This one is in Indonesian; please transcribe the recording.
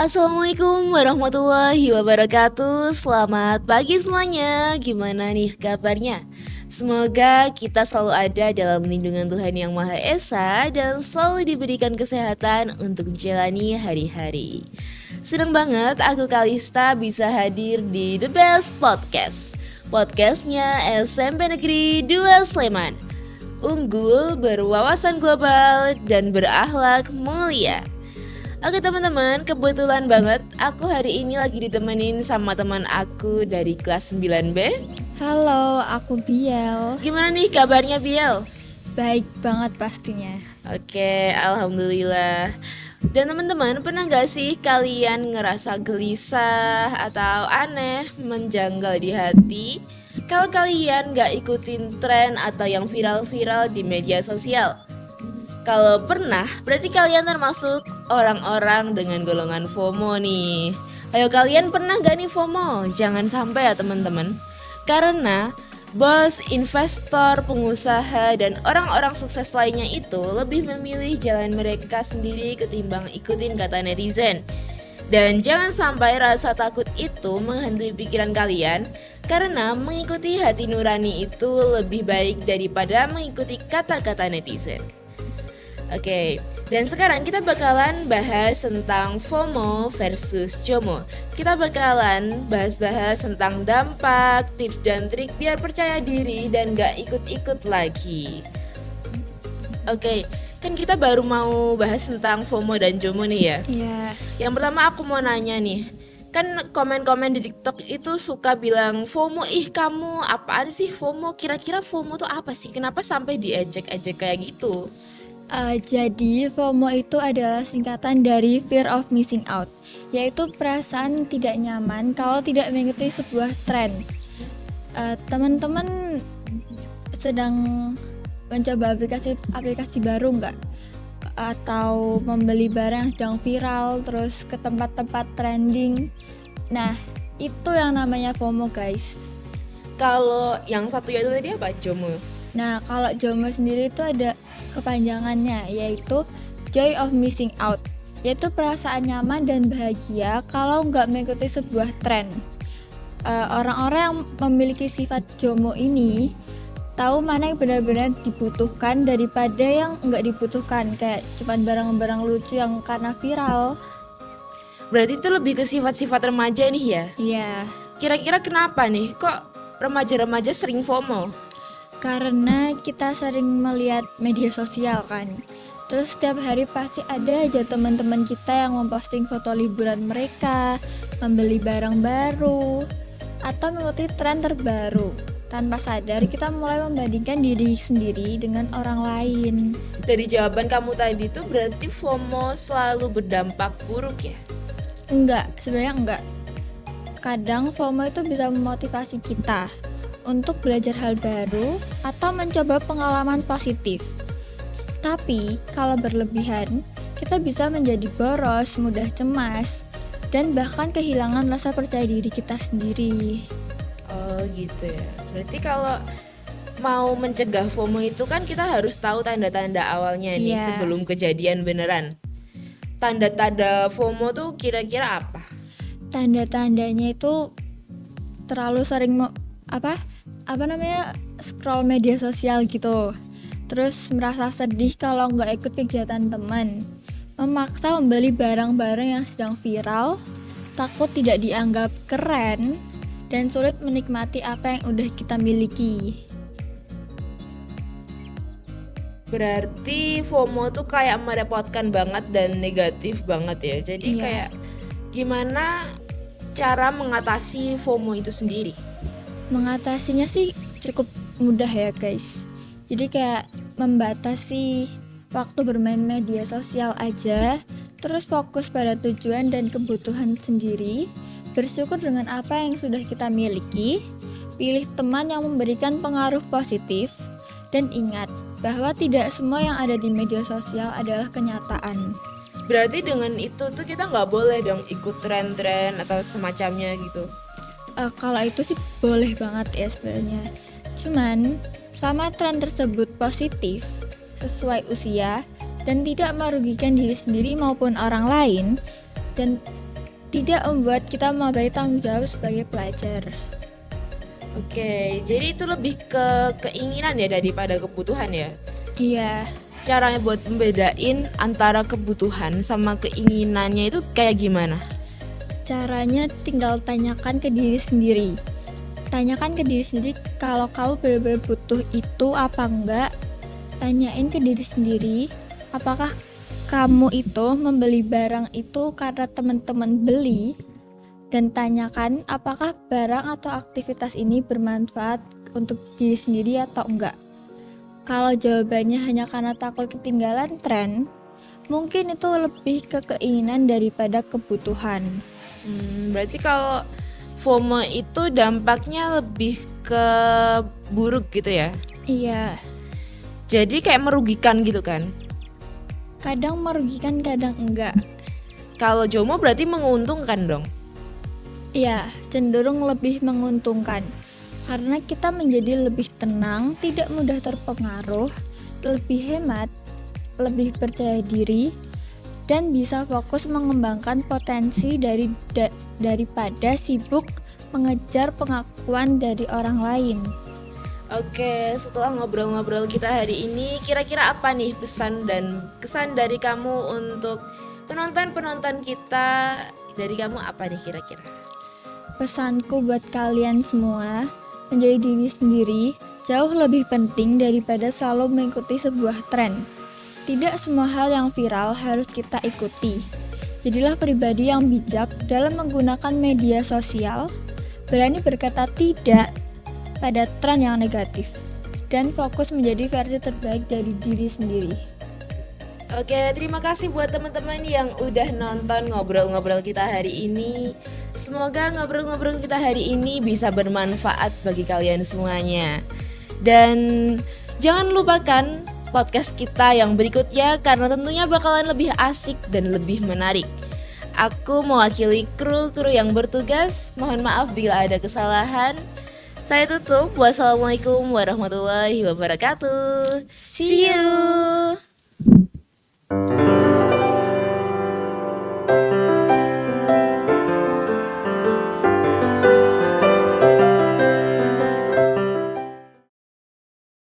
Assalamualaikum warahmatullahi wabarakatuh. Selamat pagi semuanya. Gimana nih kabarnya? Semoga kita selalu ada dalam lindungan Tuhan Yang Maha Esa dan selalu diberikan kesehatan untuk menjalani hari-hari. Senang banget aku Kalista bisa hadir di The Best Podcast. Podcastnya SMP Negeri 2 Sleman. Unggul, berwawasan global, dan berakhlak mulia. Oke teman-teman, kebetulan banget aku hari ini lagi ditemenin sama teman aku dari kelas 9B. Halo, aku Biel. Gimana nih kabarnya Biel? Baik banget pastinya. Oke, alhamdulillah. Dan teman-teman, pernah gak sih kalian ngerasa gelisah atau aneh, menjanggal di hati kalau kalian gak ikutin tren atau yang viral-viral di media sosial? Kalau pernah, berarti kalian termasuk orang-orang dengan golongan FOMO nih. Ayo kalian pernah gak nih FOMO? Jangan sampai ya teman-teman. Karena bos, investor, pengusaha, dan orang-orang sukses lainnya itu lebih memilih jalan mereka sendiri ketimbang ikutin kata netizen. Dan jangan sampai rasa takut itu menghantui pikiran kalian, karena mengikuti hati nurani itu lebih baik daripada mengikuti kata-kata netizen. Oke, dan sekarang kita bakalan bahas tentang FOMO versus JOMO. Kita bakalan bahas-bahas tentang dampak, tips dan trik biar percaya diri dan gak ikut-ikut lagi. Oke, kan kita baru mau bahas tentang FOMO dan JOMO nih ya. Iya. Yang pertama aku mau nanya nih, kan komen-komen di TikTok itu suka bilang FOMO, ih kamu apaan sih FOMO? Kira-kira FOMO tuh apa sih? Kenapa sampai diejek-ejek kayak gitu? Jadi FOMO itu adalah singkatan dari Fear of Missing Out, yaitu perasaan tidak nyaman kalau tidak mengikuti sebuah tren. Teman-teman sedang mencoba aplikasi baru nggak? Atau membeli barang yang sedang viral terus ke tempat-tempat trending. Nah, itu yang namanya FOMO guys. Kalau yang satu itu tadi apa? JOMO? Nah, kalau JOMO sendiri itu ada kepanjangannya, yaitu Joy of Missing Out, yaitu perasaan nyaman dan bahagia kalau nggak mengikuti sebuah tren. Orang-orang yang memiliki sifat JOMO ini tahu mana yang benar-benar dibutuhkan daripada yang nggak dibutuhkan, kayak cuman barang-barang lucu yang karena viral. Berarti itu lebih ke sifat-sifat remaja nih ya? Iya. Kira-kira kenapa nih kok remaja-remaja sering FOMO? Karena kita sering melihat media sosial kan. Terus setiap hari pasti ada aja teman-teman kita yang memposting foto liburan mereka, membeli barang baru, atau mengikuti tren terbaru. Tanpa sadar kita mulai membandingkan diri sendiri dengan orang lain. Dari jawaban kamu tadi itu berarti FOMO selalu berdampak buruk ya? Enggak, sebenarnya enggak. Kadang FOMO itu bisa memotivasi kita untuk belajar hal baru atau mencoba pengalaman positif. Tapi kalau berlebihan, kita bisa menjadi boros, mudah cemas, dan bahkan kehilangan rasa percaya diri kita sendiri. Oh gitu ya. Berarti kalau mau mencegah FOMO itu kan kita harus tahu tanda-tanda awalnya nih sebelum kejadian beneran. Tanda-tanda FOMO tuh kira-kira apa? Tanda-tandanya itu terlalu sering scroll media sosial gitu. Terus merasa sedih kalau nggak ikut kegiatan teman, memaksa membeli barang-barang yang sedang viral, takut tidak dianggap keren, dan sulit menikmati apa yang udah kita miliki. Berarti FOMO tuh kayak merepotkan banget dan negatif banget ya. Jadi kayak gimana cara mengatasi FOMO itu sendiri? Mengatasinya sih cukup mudah ya guys. Jadi kayak membatasi waktu bermain media sosial aja, terus fokus pada tujuan dan kebutuhan sendiri, bersyukur dengan apa yang sudah kita miliki, pilih teman yang memberikan pengaruh positif, dan ingat bahwa tidak semua yang ada di media sosial adalah kenyataan. Berarti dengan itu tuh kita nggak boleh dong ikut tren-tren atau semacamnya gitu? Kalau itu sih boleh banget ya sebenarnya. Cuman selama tren tersebut positif, sesuai usia, dan tidak merugikan diri sendiri maupun orang lain, dan tidak membuat kita mengabaikan tanggung jawab sebagai pelajar. Oke, jadi itu lebih ke keinginan ya daripada kebutuhan ya. Iya, Caranya buat membedain antara kebutuhan sama keinginannya itu kayak gimana? caranya tinggal tanyakan ke diri sendiri. Tanyakan ke diri sendiri kalau kamu benar-benar butuh itu apa enggak. Tanyain ke diri sendiri, apakah kamu itu membeli barang itu karena teman-teman beli, dan tanyakan apakah barang atau aktivitas ini bermanfaat untuk diri sendiri atau enggak. Kalau jawabannya hanya karena takut ketinggalan tren, mungkin itu lebih ke keinginan daripada kebutuhan. Berarti kalau FOMO itu dampaknya lebih ke buruk gitu ya. Iya, Jadi kayak merugikan gitu kan. kadang merugikan, kadang enggak. Kalau JOMO berarti menguntungkan dong. Iya, cenderung lebih menguntungkan. Karena kita menjadi lebih tenang, tidak mudah terpengaruh, lebih hemat, lebih percaya diri, dan bisa fokus mengembangkan potensi daripada sibuk mengejar pengakuan dari orang lain. Oke, setelah ngobrol-ngobrol kita hari ini, kira-kira apa nih pesan dan kesan dari kamu untuk penonton-penonton kita? Dari kamu apa nih kira-kira? Pesanku buat kalian semua, menjadi diri sendiri jauh lebih penting daripada selalu mengikuti sebuah tren. Tidak semua hal yang viral harus kita ikuti. Jadilah pribadi yang bijak dalam menggunakan media sosial, berani berkata tidak pada tren yang negatif, dan fokus menjadi versi terbaik dari diri sendiri. Oke, terima kasih buat teman-teman yang udah nonton ngobrol-ngobrol kita hari ini. Semoga ngobrol-ngobrol kita hari ini bisa bermanfaat bagi kalian semuanya. Dan jangan lupakan podcast kita yang berikutnya karena tentunya bakalan lebih asik dan lebih menarik. Aku mewakili kru-kru yang bertugas. Mohon maaf bila ada kesalahan. Saya tutup. Wassalamualaikum warahmatullahi wabarakatuh. See you.